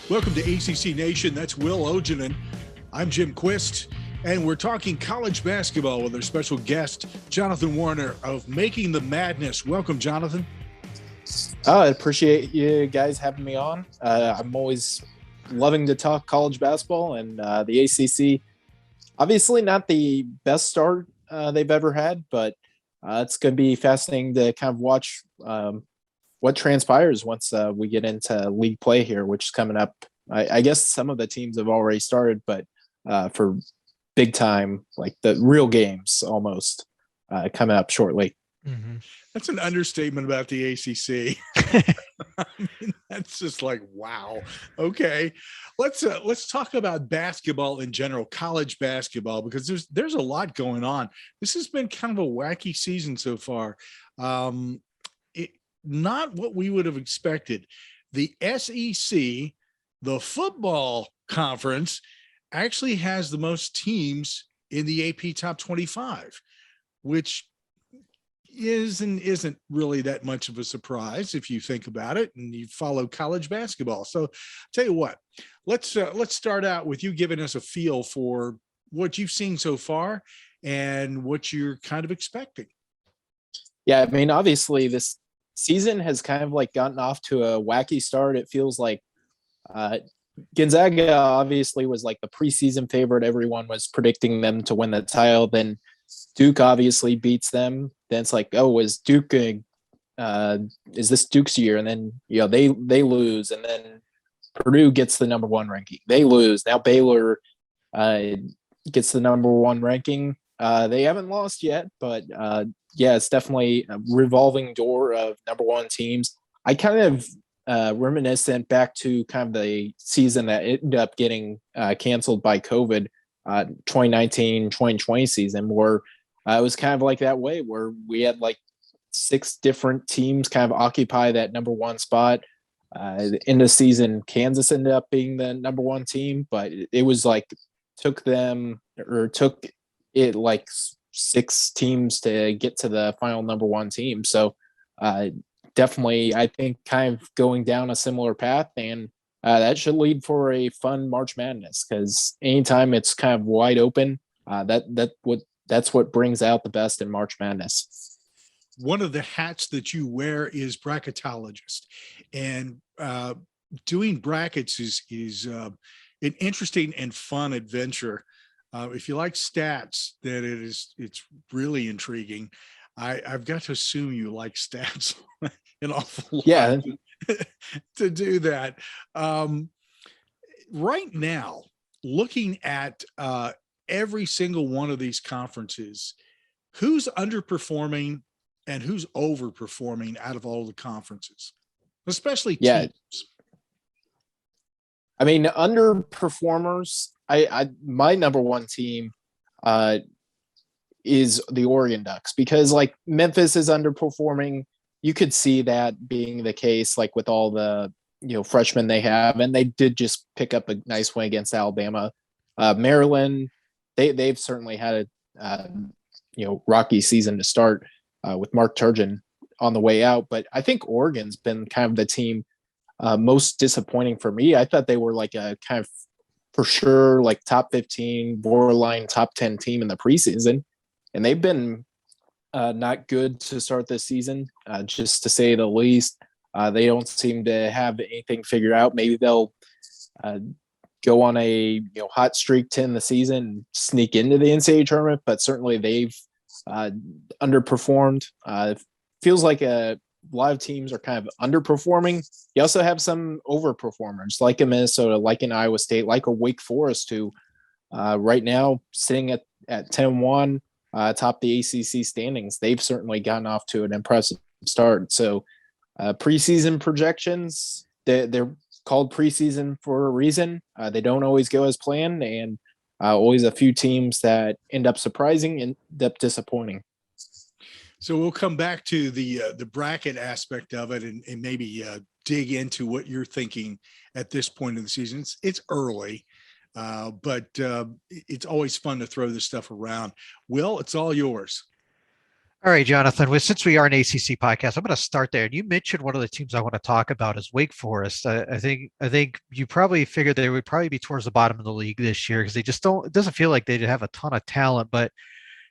Welcome to ACC Nation. That's Will Ojanen. I'm Jim Quist, and we're talking college basketball with our special guest, Jonathon Warriner of Making the Madness. Welcome, Jonathon. I appreciate you guys having me on. I'm always loving to talk college basketball, and the ACC, obviously not the best start they've ever had, but it's going to be fascinating to kind of watch what transpires once we get into league play here, which is coming up. I guess some of the teams have already started, but for big time, like the real games almost coming up shortly. Mm-hmm. That's an understatement about the ACC. I mean, that's just like, wow. Okay. Let's talk about basketball in general, college basketball, because there's a lot going on. This has been kind of a wacky season so far. Not what we would have expected. The SEC, the football conference, actually has the most teams in the AP top 25, which isn't really that much of a surprise if you think about it and you follow college basketball. So I'll tell you what, let's start out with you giving us a feel for what you've seen so far and what you're kind of expecting. Yeah, I mean, obviously this season has kind of like gotten off to a wacky start. It feels like Gonzaga obviously was like the preseason favorite. Everyone was predicting them to win the title. Then Duke obviously beats them. Then it's like, oh, is this Duke's year? And then, they lose. And then Purdue gets the number one ranking. They lose. Now Baylor gets the number one ranking. They haven't lost yet, but it's definitely a revolving door of number one teams. I kind of reminiscent back to kind of the season that ended up getting canceled by COVID, 2019-2020 season, where it was kind of like that way, where we had like 6 different teams kind of occupy that number one spot. In the season, Kansas ended up being the number one team, but it was like took it like 6 teams to get to the final number one team. So definitely, I think kind of going down a similar path, and that should lead for a fun March Madness, because anytime it's kind of wide open, that's what brings out the best in March Madness. One of the hats that you wear is bracketologist, and doing brackets is an interesting and fun adventure. If you like stats, then it's really intriguing. I've got to assume you like stats an awful lot to do that. Right now, looking at every single one of these conferences, who's underperforming and who's overperforming out of all the conferences, especially teams? I mean, underperformers, my number one team is the Oregon Ducks, because like Memphis is underperforming. You could see that being the case, like with all the freshmen they have, and they did just pick up a nice win against Alabama. Maryland, they've certainly had a rocky season to start with Mark Turgeon on the way out, but I think Oregon's been kind of the team most disappointing for me. I thought they were like a kind of for sure like top 15, borderline top 10 team in the preseason, and they've been not good to start this season, just to say the least. They don't seem to have anything figured out. Maybe they'll go on a hot streak to end the season and sneak into the NCAA tournament, but certainly they've underperformed. It feels like a lot of teams are kind of underperforming. You also have some overperformers, like in Minnesota, like in Iowa State, like a Wake Forest, who right now sitting at 10-1, top the ACC standings. They've certainly gotten off to an impressive start. So preseason projections, they're called preseason for a reason. They don't always go as planned, and always a few teams that end up surprising and end up disappointing. So we'll come back to the bracket aspect of it and maybe dig into what you're thinking at this point in the season. It's early, but it's always fun to throw this stuff around. Will, it's all yours. All right, Jonathan. Well, since we are an ACC podcast, I'm going to start there. And you mentioned one of the teams I want to talk about is Wake Forest. I think you probably figured they would probably be towards the bottom of the league this year because they just don't. It doesn't feel like they have a ton of talent. But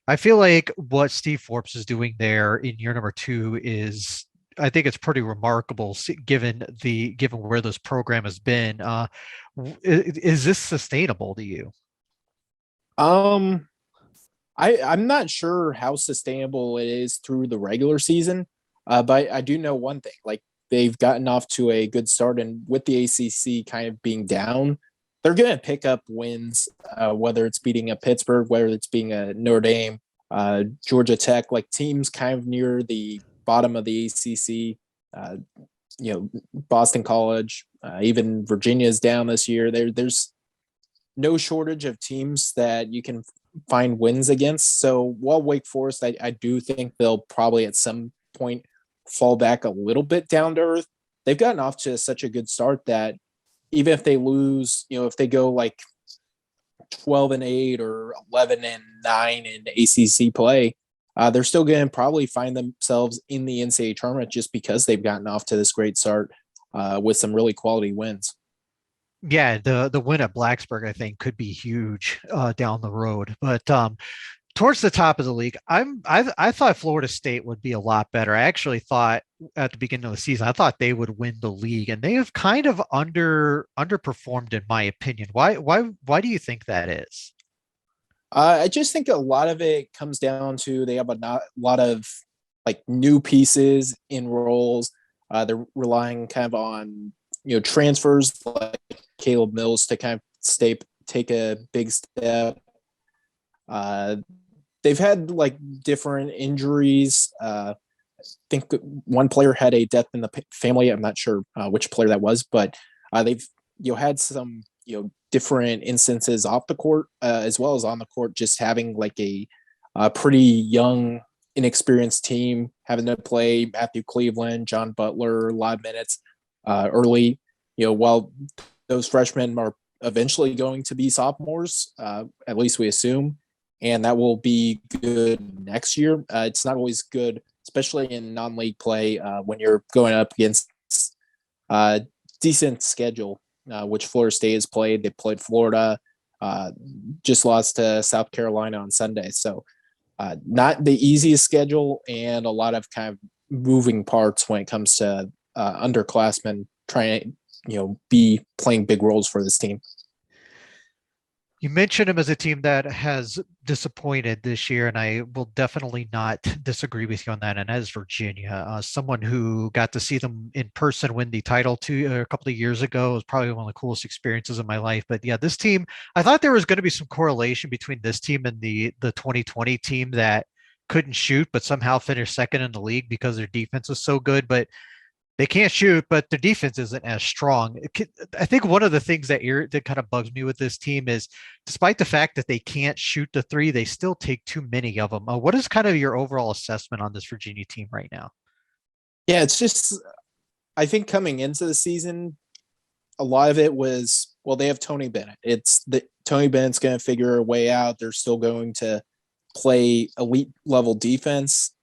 I feel like what Steve Forbes is doing there in year number two is, I think it's pretty remarkable given where this program has been. Is this sustainable to you? Um, I'm not sure how sustainable it is through the regular season, but I do know one thing: like they've gotten off to a good start, and with the ACC kind of being down, they're going to pick up wins, whether it's beating a Pittsburgh, whether it's being a Notre Dame, Georgia Tech, like teams kind of near the bottom of the ACC. Uh, Boston College, even Virginia's down this year. There's no shortage of teams that you can find wins against. So while Wake Forest, I do think they'll probably at some point fall back a little bit down to earth. They've gotten off to such a good start that even if they lose, if they go like 12-8 or 11-9 in ACC play, they're still going to probably find themselves in the NCAA tournament just because they've gotten off to this great start with some really quality wins. Yeah, the win at Blacksburg, I think, could be huge down the road. But towards the top of the league, I thought Florida State would be a lot better. I actually thought at the beginning of the season, I thought they would win the league, and they have kind of underperformed in my opinion. Why do you think that is? I just think a lot of it comes down to they have lot of like new pieces in roles. They're relying kind of on transfers like Caleb Mills to kind of take a big step. Uh, they've had like different injuries. I think one player had a death in the family. I'm not sure which player that was, but they've had some different instances off the court as well as on the court, just having like a pretty young, inexperienced team having to play Matthew Cleveland, John Butler a lot of minutes early. While those freshmen are eventually going to be sophomores, at least we assume, and that will be good next year. It's not always good, especially in non-league play, when you're going up against a decent schedule, which Florida State has played. They played Florida, just lost to South Carolina on Sunday. So not the easiest schedule, and a lot of kind of moving parts when it comes to underclassmen trying to be playing big roles for this team. You mentioned him as a team that has disappointed this year, and I will definitely not disagree with you on that. And as Virginia, someone who got to see them in person win the title a couple of years ago, was probably one of the coolest experiences of my life. But yeah, this team, I thought there was going to be some correlation between this team and the 2020 team that couldn't shoot, but somehow finished second in the league because their defense was so good. But they can't shoot, but their defense isn't as strong. I think one of the things that kind of bugs me with this team is, despite the fact that they can't shoot the three, they still take too many of them. What is kind of your overall assessment on this Virginia team right now? Yeah, it's just I think coming into the season, a lot of it was, well, they have Tony Bennett. It's the Tony Bennett's going to figure a way out. They're still going to play elite level defense,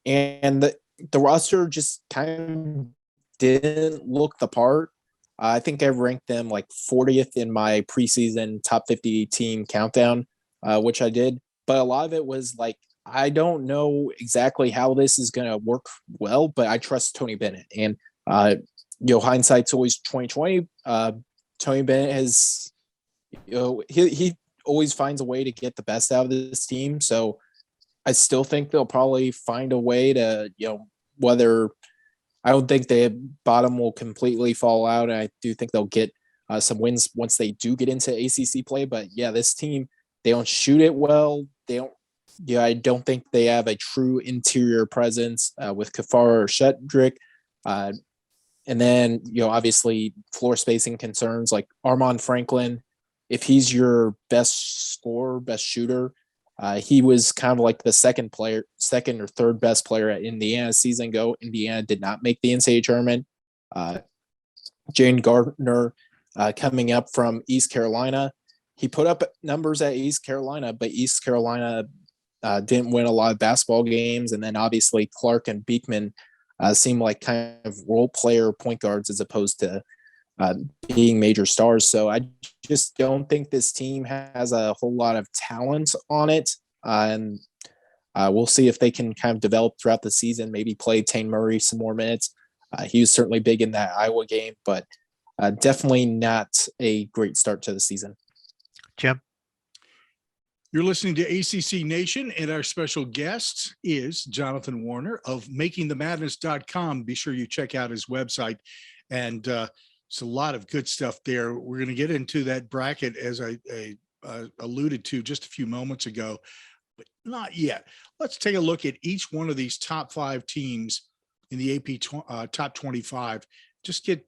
and the roster just kind of didn't look the part. I think I ranked them like 40th in my preseason top 50 team countdown, which I did. But a lot of it was like, I don't know exactly how this is going to work well, but I trust Tony Bennett. And, hindsight's always 2020. Tony Bennett has, he always finds a way to get the best out of this team. So I still think they'll probably find a way to, whether I don't think the bottom will completely fall out. I do think they'll get some wins once they do get into ACC play. But yeah, this team, they don't shoot it well. I don't think they have a true interior presence with Kafar or Shedrick. And then, obviously floor spacing concerns like Armand Franklin. If he's your best scorer, best shooter, he was kind of like the second or third best player at Indiana season ago. Indiana did not make the NCAA tournament. Jane Gardner coming up from East Carolina. He put up numbers at East Carolina, but East Carolina didn't win a lot of basketball games. And then obviously Clark and Beekman seem like kind of role player point guards as opposed to being major stars. So I just don't think this team has a whole lot of talent on it. And we'll see if they can kind of develop throughout the season, maybe play Tane Murray some more minutes. He was certainly big in that Iowa game, but definitely not a great start to the season. Jim? You're listening to ACC Nation, and our special guest is Jonathon Warriner of makingthemadness.com. Be sure you check out his website, and it's a lot of good stuff there. We're going to get into that bracket, as I alluded to just a few moments ago, but not yet. Let's take a look at each one of these top 5 teams in the AP top 25. Just get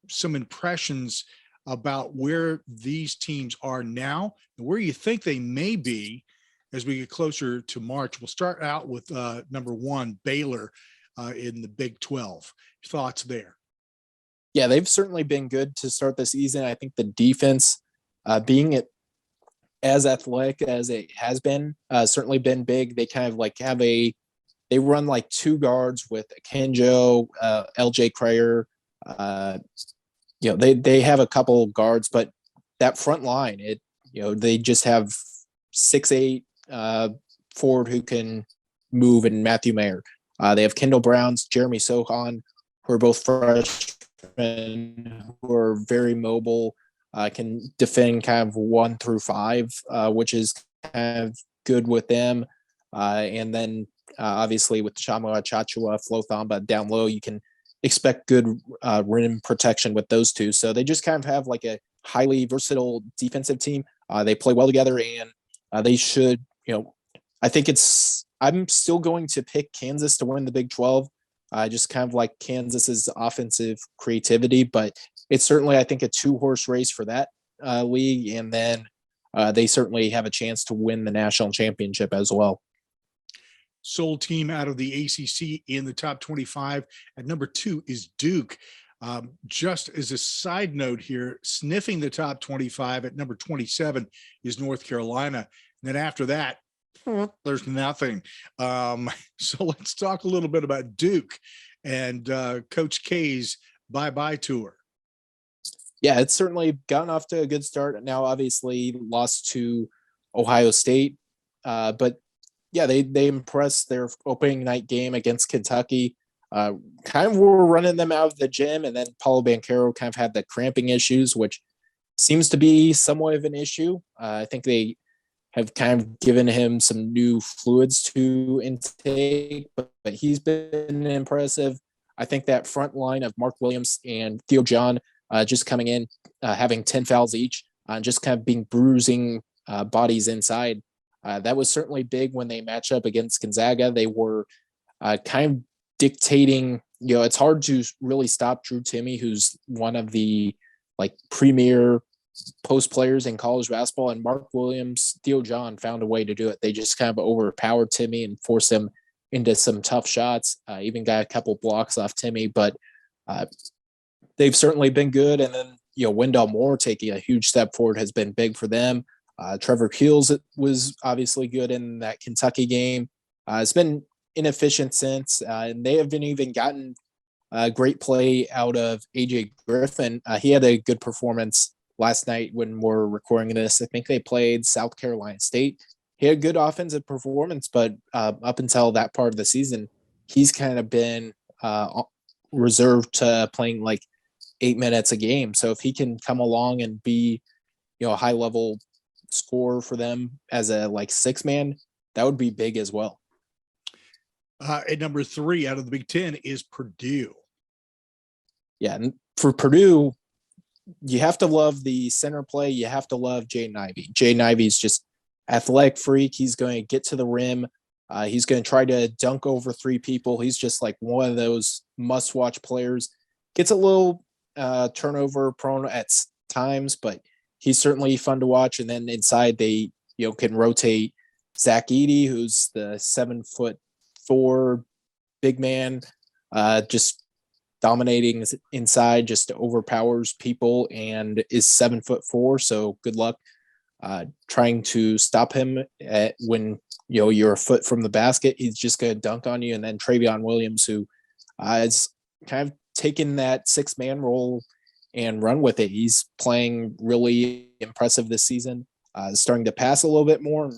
some impressions about where these teams are now and where you think they may be as we get closer to March. We'll start out with number 1, Baylor in the Big 12. Thoughts there? Yeah, they've certainly been good to start the season. I think the defense being as athletic as it has been, certainly been big. They kind of like they run like 2 guards with Akinjo, LJ Crayer. They have a couple guards, but that front line, they just have 6'8" forward who can move, and Matthew Mayer. They have Kendall Browns, Jeremy Sohan, who are both freshmen, who are very mobile, can defend kind of 1 through 5, which is kind of good with them. And then obviously with Chamua Chachua, Flo Thamba down low, you can expect good rim protection with those two. So they just kind of have like a highly versatile defensive team. They play well together, and they should, I think I'm still going to pick Kansas to win the Big 12. Just kind of like Kansas's offensive creativity, but it's certainly, I think, a 2-horse race for that league. And then they certainly have a chance to win the national championship as well. Sole team out of the ACC in the top 25 at number 2 is Duke. Just as a side note here, sniffing the top 25 at number 27 is North Carolina. And then after that, there's nothing. So let's talk a little bit about Duke and Coach K's bye-bye tour. Yeah, it's certainly gotten off to a good start. Now, obviously, lost to Ohio State, but yeah, they impressed their opening night game against Kentucky. Kind of were running them out of the gym, and then Paulo Banchero kind of had the cramping issues, which seems to be somewhat of an issue. I think they have kind of given him some new fluids to intake, but he's been impressive. I think that front line of Mark Williams and Theo John just coming in, having 10 fouls each, just kind of being bruising bodies inside. That was certainly big when they match up against Gonzaga. They were kind of dictating, it's hard to really stop Drew Timme, who's one of the premier post players in college basketball, and Mark Williams, Theo John found a way to do it. They just kind of overpowered Timme and forced him into some tough shots, even got a couple blocks off Timme, but they've certainly been good. And then, Wendell Moore taking a huge step forward has been big for them. Trevor Keels was obviously good in that Kentucky game. It's been inefficient since, and they haven't even gotten great play out of AJ Griffin. He had a good performance last night when we're recording this. I think they played South Carolina State. He had a good offensive performance, but up until that part of the season, he's kind of been reserved to playing 8 minutes a game. So if he can come along and be, a high level scorer for them as a 6-man, that would be big as well. At number 3 out of the Big Ten is Purdue. Yeah, and for Purdue, you have to love the center play. You have to love Jaden Ivey. Jaden Ivey's just athletic freak. He's going to get to the rim. He's going to try to dunk over 3 people. He's just one of those must-watch players. Gets a little turnover prone at times, but he's certainly fun to watch. And then inside they, can rotate Zach Edey, who's the 7'4" big man, just dominating inside, just overpowers people and is 7'4". So good luck trying to stop him when you're a foot from the basket. He's just going to dunk on you. And then Travion Williams, who is kind of taken that 6-man role and run with it. He's playing really impressive this season, starting to pass a little bit more.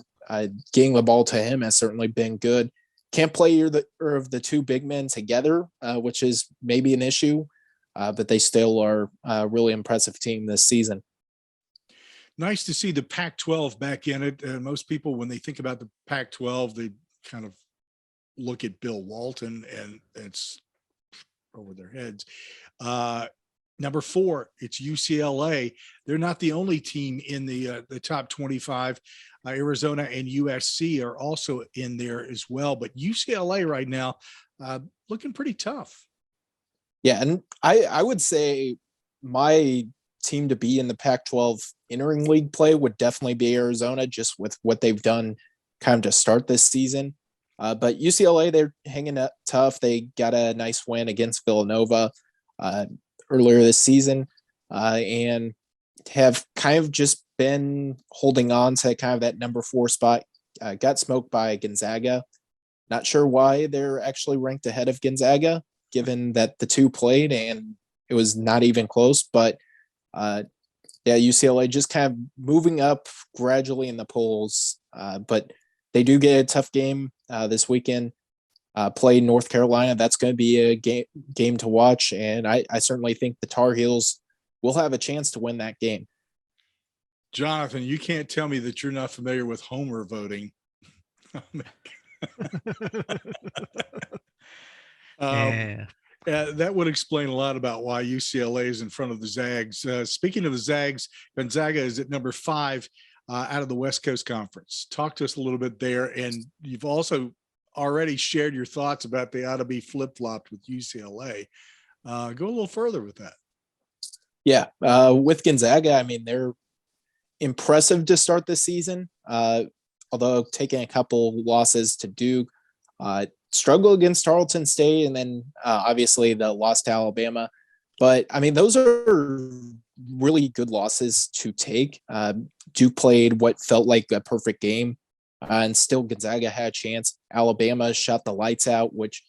Getting the ball to him has certainly been good. Can't play either of the two big men together, which is maybe an issue, but they still are a really impressive team this season. Nice to see the Pac-12 back in it. Most people, when they think about the Pac-12, they kind of look at Bill Walton, and it's over their heads. Number 4, it's UCLA. They're not the only team in the top 25. Arizona and USC are also in there as well. But UCLA right now looking pretty tough. Yeah, and I would say my team to be in the Pac-12 entering league play would definitely be Arizona, just with what they've done kind of to start this season. But UCLA, they're hanging up tough. They got a nice win against Villanova earlier this season, and have kind of just been holding on to kind of that number 4 spot. Got smoked by Gonzaga. Not sure why they're actually ranked ahead of Gonzaga, given that the two played and it was not even close. But UCLA just kind of moving up gradually in the polls. But they do get a tough game this weekend. Play North Carolina. That's going to be a game to watch. And I certainly think the Tar Heels will have a chance to win that game. Jonathan, you can't tell me that you're not familiar with Homer voting. Yeah. That would explain a lot about why UCLA is in front of the Zags. Speaking of the Zags, Gonzaga is at number 5 out of the West Coast Conference. Talk to us a little bit there. And you've also already shared your thoughts about they ought to be flip-flopped with UCLA. Go a little further with that. Yeah, with Gonzaga, I mean, they're impressive to start the season, although taking a couple losses to Duke, struggle against Tarleton State, and then obviously the loss to Alabama. But, I mean, those are really good losses to take. Duke played what felt like a perfect game, and still Gonzaga had a chance. Alabama shot the lights out, which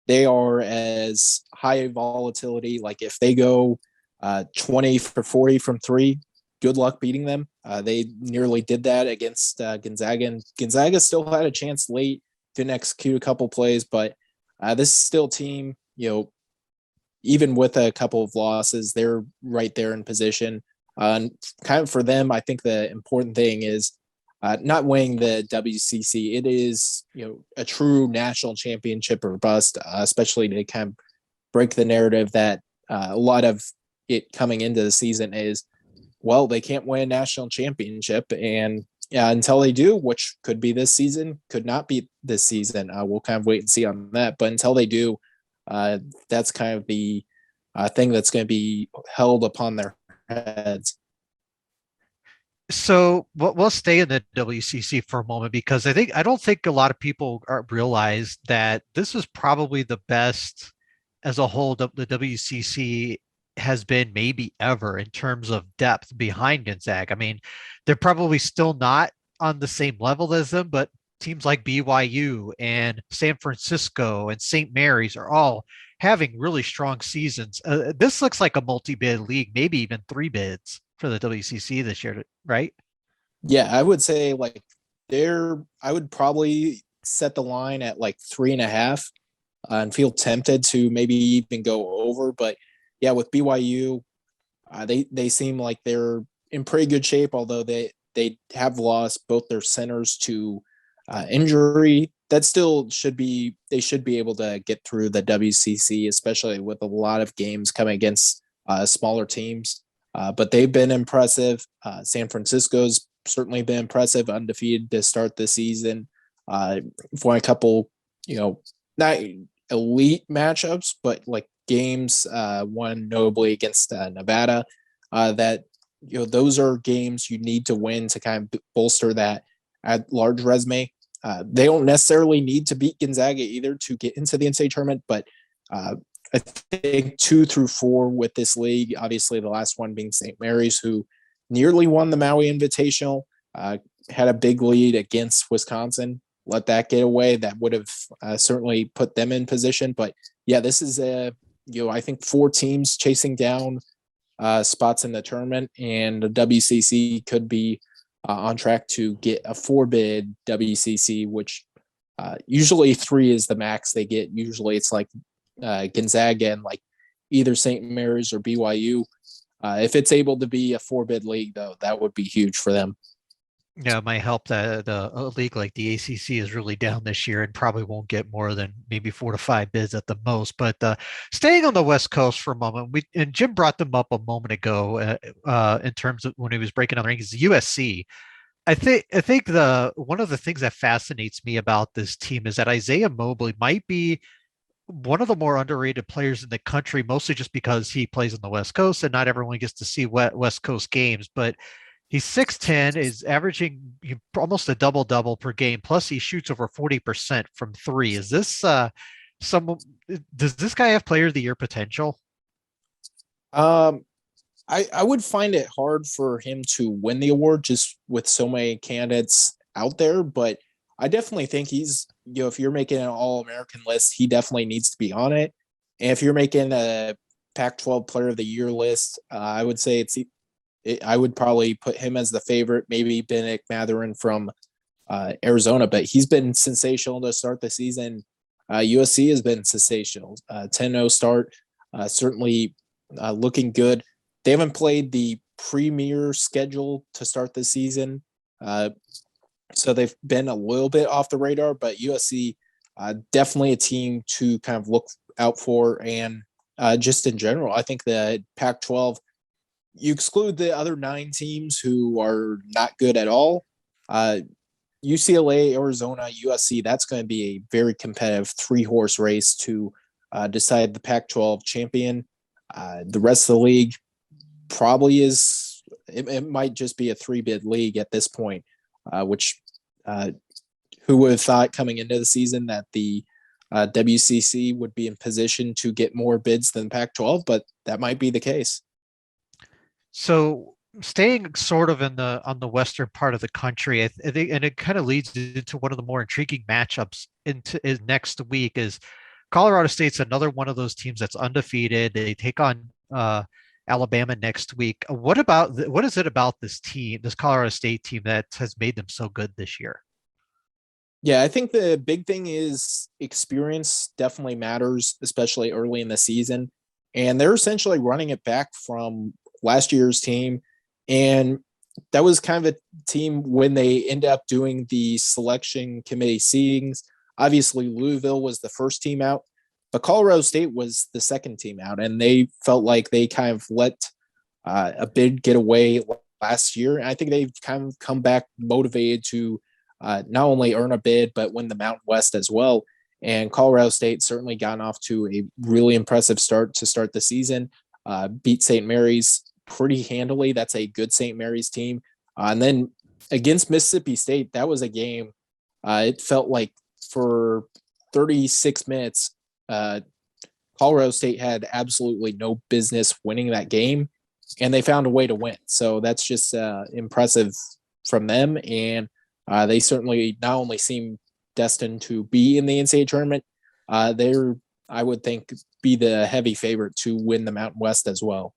they are as high volatility. Like if they go 20 for 40 from 3, good luck beating them. They nearly did that against Gonzaga, and Gonzaga still had a chance late, didn't execute a couple plays, but this is still a team, even with a couple of losses, they're right there in position. And kind of for them, I think the important thing is not winning the WCC. It is, a true national championship or bust, especially to kind of break the narrative that a lot of it coming into the season is, well, they can't win a national championship. And until they do, which could be this season, could not be this season. We'll kind of wait and see on that. But until they do, that's kind of the thing that's going to be held upon their heads. So we'll stay in the WCC for a moment, because I don't think a lot of people realize that this is probably the best as a whole the WCC has been maybe ever in terms of depth behind Gonzaga. I mean, they're probably still not on the same level as them, but teams like BYU and San Francisco and St. Mary's are all having really strong seasons. This looks like a multi-bid league, maybe even 3 bids for the WCC this year, right? Yeah, I would say I would probably set the line at like 3.5 and feel tempted to maybe even go over. But yeah, with BYU, they seem like they're in pretty good shape, although they have lost both their centers to injury. That still they should be able to get through the WCC, especially with a lot of games coming against smaller teams. But they've been impressive. San Francisco's certainly been impressive, undefeated to start the season. Won a couple, not elite matchups, but like games, one notably against Nevada, that, those are games you need to win to kind of bolster that at large resume. They don't necessarily need to beat Gonzaga either to get into the NCAA tournament, but I think 2 through 4 with this league, obviously the last one being St. Mary's, who nearly won the Maui Invitational. had a big lead against Wisconsin. Let that get away. That would have certainly put them in position. But yeah, this is I think 4 teams chasing down spots in the tournament, and the WCC could be on track to get a 4-bid WCC, which usually 3 is the max they get. Usually it's like Gonzaga and like either St. Mary's or BYU. If it's able to be a 4-bid league, though, that would be huge for them. Yeah, it might help that a league like the ACC is really down this year and probably won't get more than maybe 4 to 5 bids at the most. But staying on the West Coast for a moment, and Jim brought them up a moment ago in terms of when he was breaking down the rankings. USC, I think the one of the things that fascinates me about this team is that Isaiah Mobley might be one of the more underrated players in the country, mostly just because he plays on the West Coast and not everyone gets to see West Coast games. But he's 6'10", is averaging almost a double-double per game. Plus, he shoots over 40% from 3. Is this does this guy have player of the year potential? I would find it hard for him to win the award just with so many candidates out there, but I definitely think he's, if you're making an All-American list, he definitely needs to be on it. And if you're making a Pac-12 Player of the Year list, I would say I would probably put him as the favorite, maybe Bennett Mathurin from Arizona, but he's been sensational to start the season. USC has been sensational. 10-0 start, certainly looking good. They haven't played the premier schedule to start the season, so they've been a little bit off the radar, but USC definitely a team to kind of look out for. And just in general, I think the Pac-12, you exclude the other 9 teams who are not good at all. UCLA, Arizona, USC, that's going to be a very competitive 3-horse race to decide the Pac-12 champion. The rest of the league probably is, it might just be a 3-bid league at this point, which who would have thought coming into the season that the WCC would be in position to get more bids than Pac-12, but that might be the case. So staying sort of on the western part of the country, I think, and it kind of leads into one of the more intriguing matchups is next week. Is Colorado State's another one of those teams that's undefeated. They take on Alabama next week. What is it about this team, this Colorado State team, that has made them so good this year? Yeah, I think the big thing is experience definitely matters, especially early in the season. And they're essentially running it back from last year's team. And that was kind of a team when they end up doing the selection committee seedings. Obviously, Louisville was the first team out, but Colorado State was the second team out. And they felt like they kind of let a bid get away last year. And I think they've kind of come back motivated to not only earn a bid, but win the Mountain West as well. And Colorado State certainly gotten off to a really impressive start to start the season. Beat St. Mary's pretty handily. That's a good St. Mary's team. And then against Mississippi State, that was a game. It felt like for 36 minutes, Colorado State had absolutely no business winning that game, and they found a way to win. So that's just impressive from them. And they certainly not only seem destined to be in the NCAA tournament, they're, I would think, be the heavy favorite to win the Mountain West as well.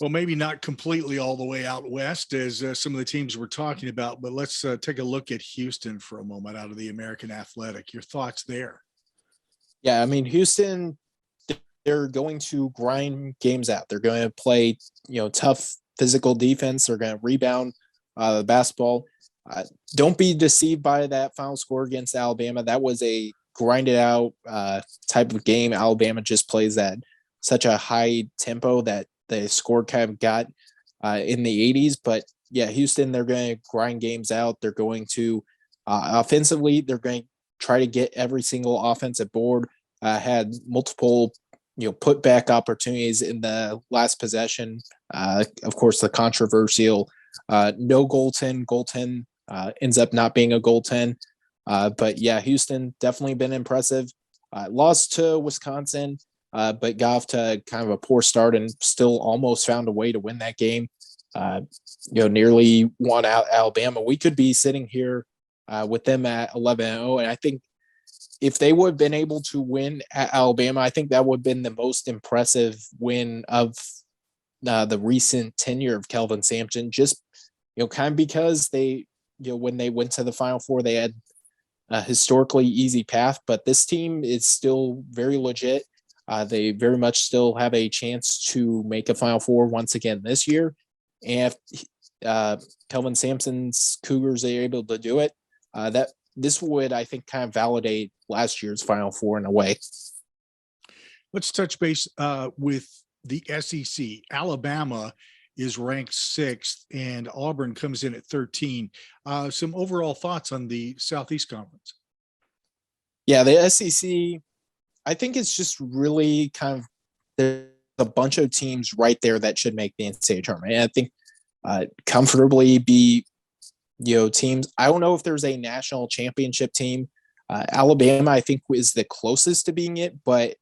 Well, maybe not completely all the way out west as some of the teams we're talking about, but let's take a look at Houston for a moment out of the American Athletic. Your thoughts there? Yeah, I mean, Houston, they're going to grind games out. They're going to play, tough physical defense. They're going to rebound the basketball. Don't be deceived by that final score against Alabama. That was a grinded out type of game. Alabama just plays at such a high tempo that the score kind of got in the 80s. But yeah, Houston, they're going to grind games out. They're going to offensively, they're going to try to get every single offensive board. Had multiple, put back opportunities in the last possession. Of course, the controversial no goaltend ends up not being a goaltend. But yeah, Houston definitely been impressive. Lost to Wisconsin, but got off to kind of a poor start and still almost found a way to win that game. nearly won out Alabama. We could be sitting here with them at 11-0. And I think if they would have been able to win at Alabama, I think that would have been the most impressive win of the recent tenure of Kelvin Sampson, just, kind of because they, when they went to the Final Four, they had a historically easy path, but this team is still very legit. They very much still have a chance to make a Final Four once again this year. And if Kelvin Sampson's Cougars are able to do it, that this would, I think, kind of validate last year's Final Four in a way. Let's touch base with the SEC. Alabama is ranked 6th, and Auburn comes in at 13. Some overall thoughts on the Southeast Conference? Yeah, the SEC, I think it's just really kind of there's a bunch of teams right there that should make the NCAA tournament. And I think comfortably be, teams. I don't know if there's a national championship team. Alabama, I think, is the closest to being it. But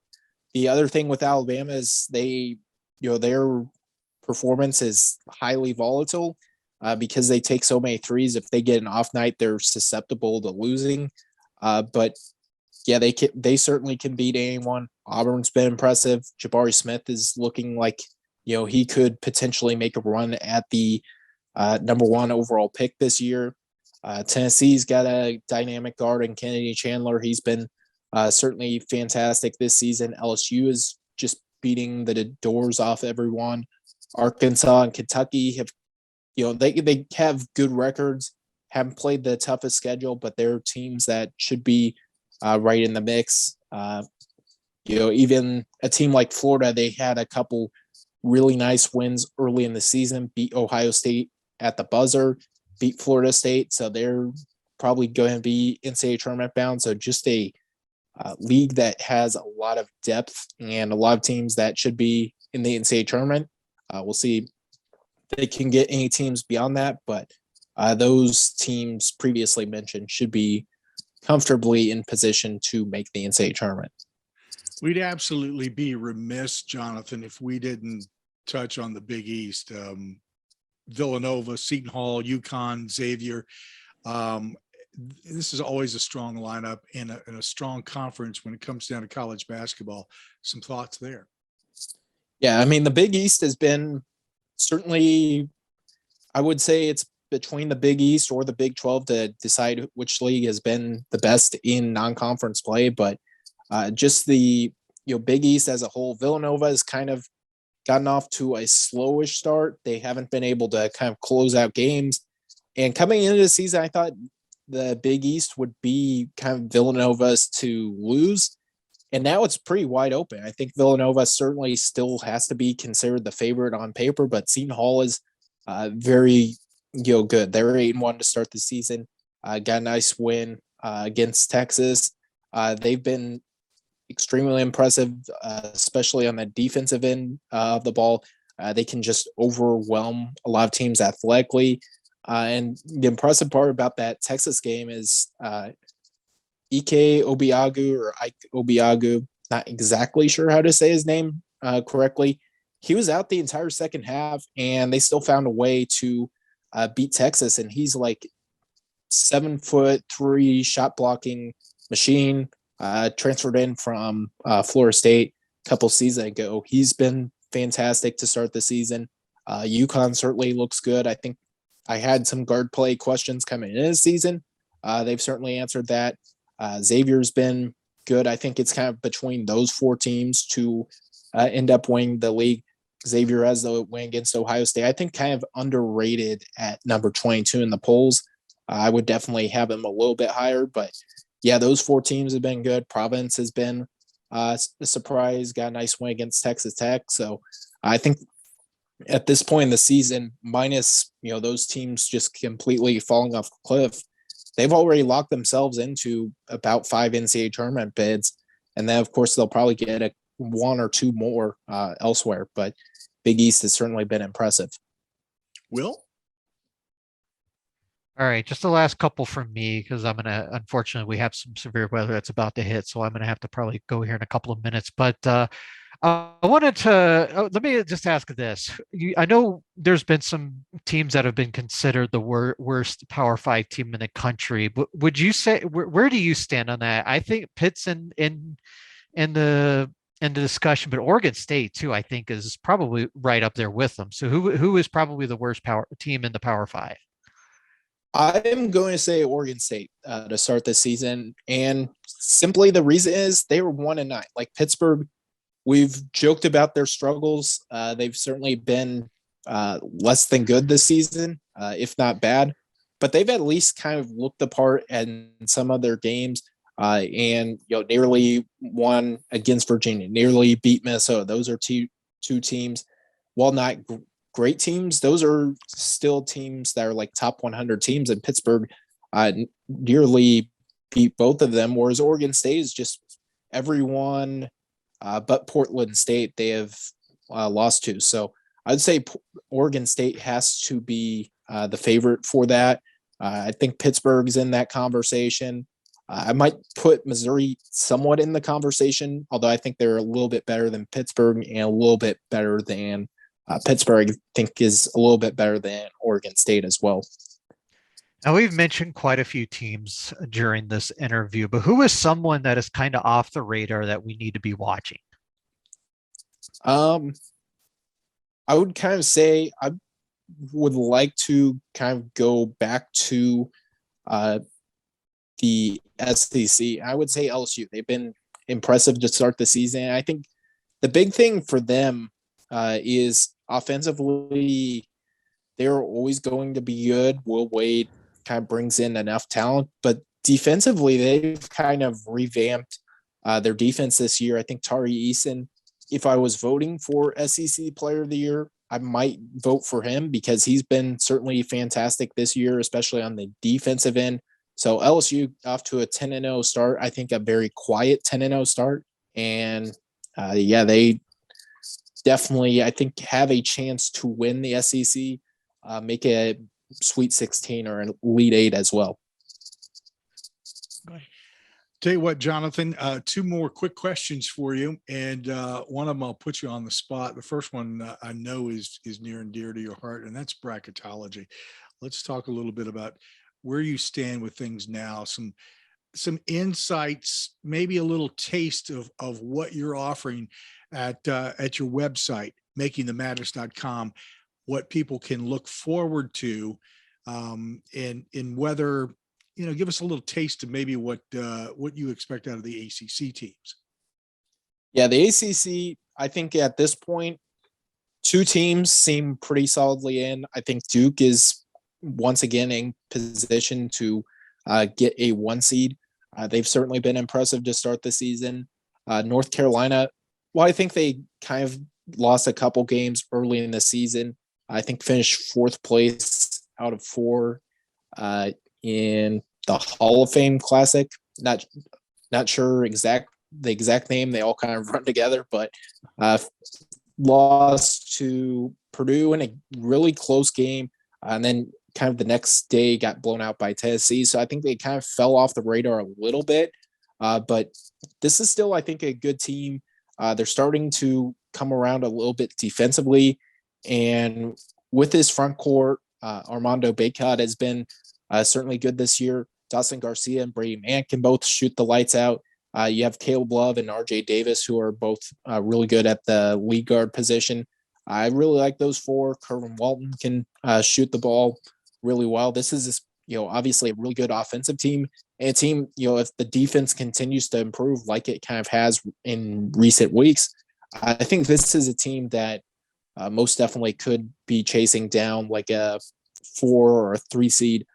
the other thing with Alabama is they, their performance is highly volatile because they take so many threes. If they get an off night, they're susceptible to losing. But yeah, they certainly can beat anyone. Auburn's been impressive. Jabari Smith is looking like, he could potentially make a run at the number 1 overall pick this year. Tennessee's got a dynamic guard in Kennedy Chandler. He's been certainly fantastic this season. LSU is just beating the doors off everyone. Arkansas and Kentucky have, they have good records, haven't played the toughest schedule, but they're teams that should be right in the mix. Even a team like Florida, they had a couple really nice wins early in the season, beat Ohio State at the buzzer, beat Florida State. So they're probably going to be NCAA tournament bound. So just a league that has a lot of depth and a lot of teams that should be in the NCAA tournament. We'll see if they can get any teams beyond that, but those teams previously mentioned should be comfortably in position to make the NCAA tournament. We'd absolutely be remiss, Jonathan, if we didn't touch on the Big East. Villanova, Seton Hall, UConn, Xavier. This is always a strong lineup and a strong conference when it comes down to college basketball. Some thoughts there? Yeah, I mean, the Big East has been certainly, I would say it's between the Big East or the Big 12 to decide which league has been the best in non-conference play. But just the Big East as a whole, Villanova has kind of gotten off to a slowish start. They haven't been able to kind of close out games. And coming into the season, I thought the Big East would be kind of Villanova's to lose. And now it's pretty wide open. I think Villanova certainly still has to be considered the favorite on paper, but Seton Hall is very good. They're 8-1 to start the season. Got a nice win against Texas. They've been extremely impressive, especially on the defensive end of the ball. They can just overwhelm a lot of teams athletically. And the impressive part about that Texas game is Ike Obiagu, not exactly sure how to say his name correctly. He was out the entire second half, and they still found a way to beat Texas. And he's like 7'3" shot blocking machine. Transferred in from Florida State a couple seasons ago. He's been fantastic to start the season. UConn certainly looks good. I think I had some guard play questions coming in the season. They've certainly answered that. Xavier's been good. I think it's kind of between those 4 teams to end up winning the league. Xavier has the win against Ohio State. I think kind of underrated at number 22 in the polls. I would definitely have him a little bit higher, but yeah, those 4 teams have been good. Providence has been a surprise, got a nice win against Texas Tech. So I think at this point in the season, minus, those teams just completely falling off the cliff, they've already locked themselves into about 5 NCAA tournament bids. And then, of course, they'll probably get 1 or 2 more elsewhere. But Big East has certainly been impressive. Will? All right, just the last couple from me, because unfortunately, we have some severe weather that's about to hit, so I'm going to have to probably go here in a couple of minutes. But I wanted to let me just ask this. I know there's been some teams that have been considered the worst Power Five team in the country. But would you say where do you stand on that? I think Pitt's in the in the discussion, but Oregon State too, I think, is probably right up there with them. So who is probably the worst power team in the Power Five? I am going to say Oregon State to start this season, and simply the reason is they were 1-9. Like Pittsburgh, we've joked about their struggles. They've certainly been less than good this season, if not bad, but they've at least kind of looked the part in some of their games, and nearly won against Virginia, nearly beat Minnesota. Those are two teams, while not great teams, those are still teams that are like top 100 teams. In Pittsburgh nearly beat both of them, whereas Oregon State is just everyone but Portland State they have lost to. So I'd say Oregon State has to be the favorite for that. I think Pittsburgh's in that conversation. I might put Missouri somewhat in the conversation, although I think they're a little bit better than Pittsburgh and a little bit better than Pittsburgh. I think is a little bit better than Oregon State as well. Now, we've mentioned quite a few teams during this interview, but who is someone that is kind of off the radar that we need to be watching? I would kind of say I would like to kind of go back to the SEC. I would say LSU. They've been impressive to start the season. I think the big thing for them is offensively, they're always going to be good. Will Wade kind of brings in enough talent, but defensively, they've kind of revamped their defense this year. I think Tari Eason, if I was voting for SEC Player of the Year, I might vote for him because he's been certainly fantastic this year, especially on the defensive end. So LSU off to a 10-0 start. I think a very quiet 10-0 start. And they definitely, I think, have a chance to win the SEC, make a Sweet 16 or an Elite 8 as well. Tell you what, Jonathan, two more quick questions for you. And one of them I'll put you on the spot. The first one I know is near and dear to your heart, and that's bracketology. Let's talk a little bit about where you stand with things now, some insights, maybe a little taste of what you're offering at your website, makingthematters.com, what people can look forward to, and whether, give us a little taste of maybe what you expect out of the ACC teams. Yeah, the ACC, I think at this point, two teams seem pretty solidly in. I think Duke is once again in position to get a 1 seed. They've certainly been impressive to start the season. North Carolina, well, I think they kind of lost a couple games early in the season. I think finished 4th place out of 4 in the Hall of Fame Classic. Not sure the exact name. They all kind of run together, but lost to Purdue in a really close game, and then kind of the next day got blown out by Tennessee. So I think they kind of fell off the radar a little bit, but this is still, I think, a good team. They're starting to come around a little bit defensively, and with his front court, Armando Bacot has been certainly good this year. Dawson Garcia and Brady Mann can both shoot the lights out. You have Caleb Love and RJ Davis, who are both really good at the lead guard position. I really like those 4. Kerwin Walton can shoot the ball really well. This is, obviously a really good offensive team, and a team, if the defense continues to improve like it kind of has in recent weeks, I think this is a team that most definitely could be chasing down like a 4 or a 3 seed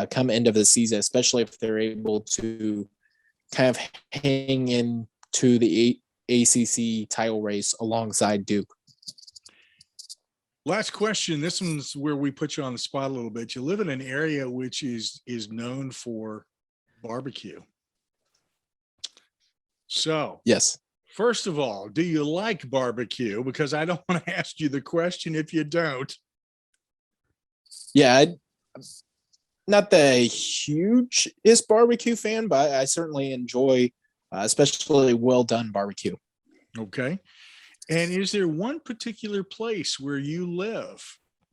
come end of the season, especially if they're able to kind of hang into the ACC title race alongside Duke. Last question. This one's where we put you on the spot a little bit. You live in an area which is known for barbecue. So, yes. First of all, do you like barbecue? Because I don't want to ask you the question if you don't. Yeah, I'm not the hugest barbecue fan, but I certainly enjoy, especially well done barbecue. Okay. And is there one particular place where you live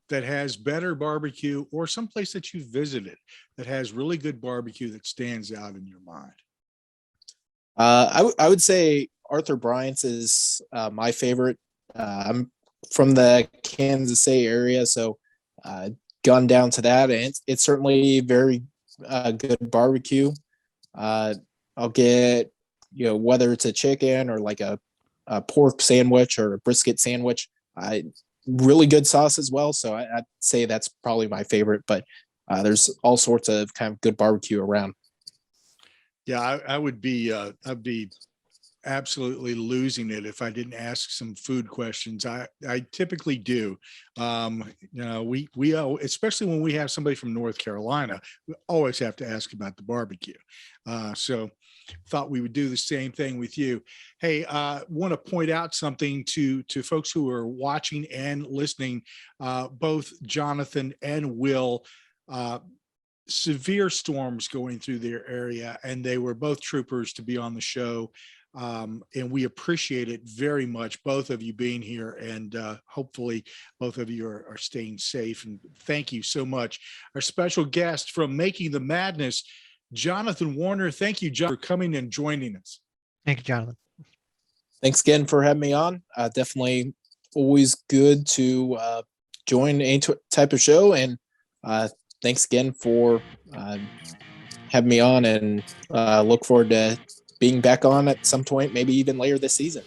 that has better barbecue, or some place that you visited that has really good barbecue that stands out in your mind? I would say Arthur Bryant's is my favorite. I'm from the Kansas City area, so gone down to that, and it's certainly very good barbecue. I'll get, whether it's a chicken or like a pork sandwich or a brisket sandwich. Really good sauce as well. So I'd say that's probably my favorite, but there's all sorts of kind of good barbecue around. Yeah, I'd be absolutely losing it if I didn't ask some food questions. I typically do. Especially when we have somebody from North Carolina, we always have to ask about the barbecue. So thought we would do the same thing with you. Hey, want to point out something to folks who are watching and listening. Both Jonathon and Will, severe storms going through their area, and they were both troopers to be on the show. And we appreciate it very much, both of you being here, and hopefully both of you are staying safe. And thank you so much. Our special guest from Making the Madness, Jonathon Warriner. Thank you, John, for coming and joining us. Thank you, Jonathan. Thanks again for having me on. Definitely always good to join any type of show, and thanks again for having me on, and look forward to being back on at some point, maybe even later this season.